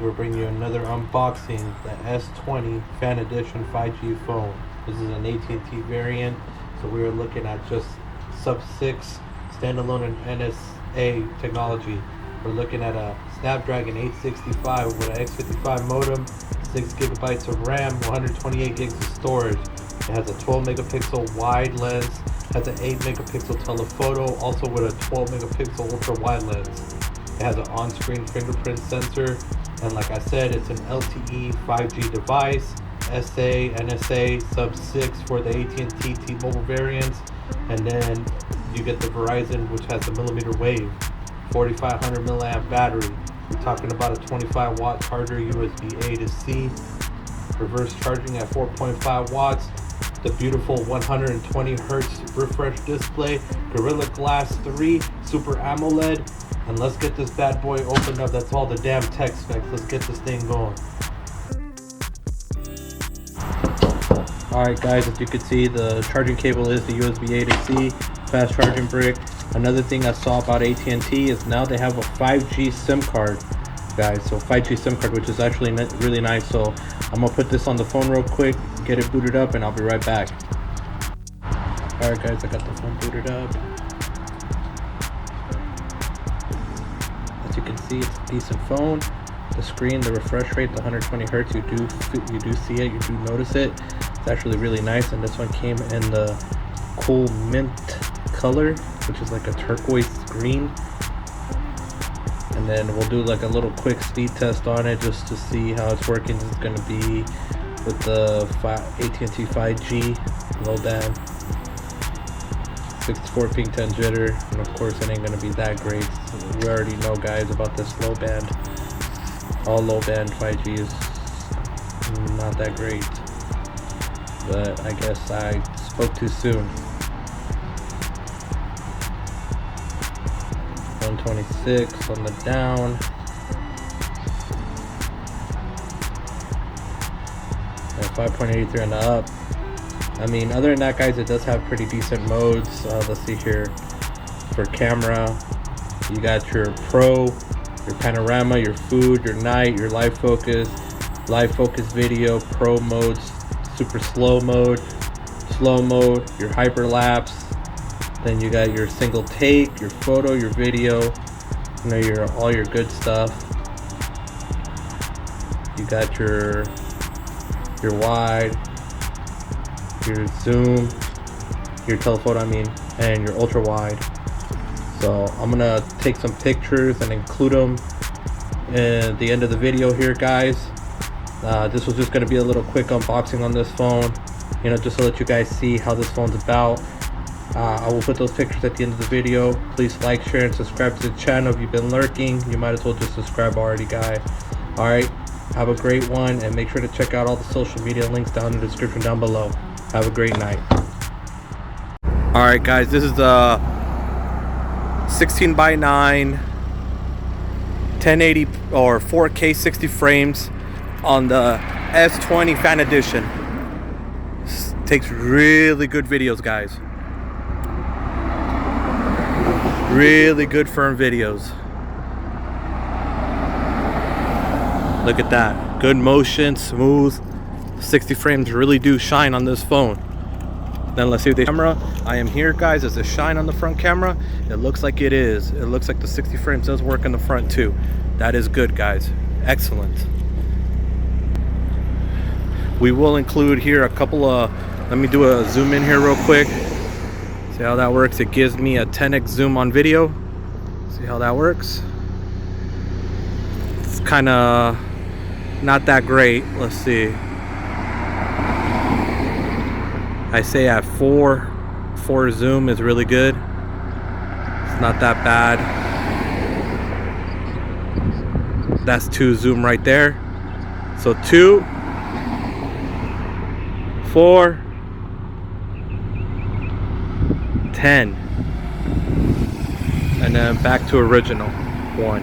guys, we're bringing you another unboxing, the S20 Fanedition 5G phone. This is an AT&T variant, so we are looking at just sub-6 standalone and NSA technology. We're looking at a Snapdragon 865 with an X55 modem, 6 gigabytes of RAM, 128 gigs of storage. It has a 12 megapixel wide lens, has an 8 megapixel telephoto, also with a 12 megapixel ultra wide lens. It has an on-screen fingerprint sensor, and like I said, it's an LTE 5G device, SA, NSA, sub-6 for the AT&T T-Mobile variants, and then you get the Verizon, which has the millimeter wave, 4500 milliamp battery. We're talking about a 25 watt charger, USB A to C, reverse charging at 4.5 watts, the beautiful 120 hertz refresh display, Gorilla Glass 3, Super AMOLED, and let's get this bad boy opened up. That's all the damn tech specs. Let's get this thing going. Alright guys, as you can see, the charging cable is the USB A to C, fast charging brick. Another thing I saw about AT&T is now they have a 5G SIM card, guys. So 5G SIM card, which is actually really nice. So I'm gonna put this on the phone real quick, get it booted up, and I'll be right back. Alright guys, I got the phone booted up. As you can see, it's a decent phone. The screen, the refresh rate, the 120 hertz, you do see it, you do notice it. It's actually really nice, and this one came in the cool mint color, which is like a turquoise green. And then we'll do like a little quick speed test on it just to see how it's working. This is going to be with the AT&T 5G low band, 64 ping 10 jitter, and of course it ain't going to be that great. We already know, guys, about this low band. All low band 5G is not that great, but I guess I spoke too soon. 126 on the down, and 5.83 on the up. I mean, other than that, guys, it does have pretty decent modes. Let's see here. For camera, you got your pro, your panorama, your food, your night, your live focus video, pro modes, super slow mode, your hyperlapse. Then you got your single take, your photo, your video, you know, all your good stuff. You got your wide, your zoom, your telephoto, and your ultra wide. So I'm gonna take some pictures and include them at the end of the video here, guys. This was just gonna be a little quick unboxing on this phone, you know, just to let you guys see how this phone's about. I will put those pictures at the end of the video. Please like, share, and subscribe to the channel. If you've been lurking, you might as well just subscribe already, guys. Alright, have a great one, and make sure to check out all the social media links down in the description down below. Have a great night. Alright guys, this is a 16:9 1080 or 4K 60 frames on the S20 Fanedition. Takes really good videos, guys. Really good firm videos. Look at that. Good motion, smooth. 60 frames really do shine on this phone. Then let's see what the camera. I am here, guys. Is it shine on the front camera? It looks like it is. It looks like the 60 frames does work in the front too. That is good, guys. Excellent. We will include here a couple of, let me do a zoom in here real quick. See how that works. It gives me a 10x zoom on video. See how that works. It's kind of not that great. Let's see. I say at 4 zoom is really good. It's not that bad. That's 2 zoom right there. So 2, 4, 10, and then back to original 1.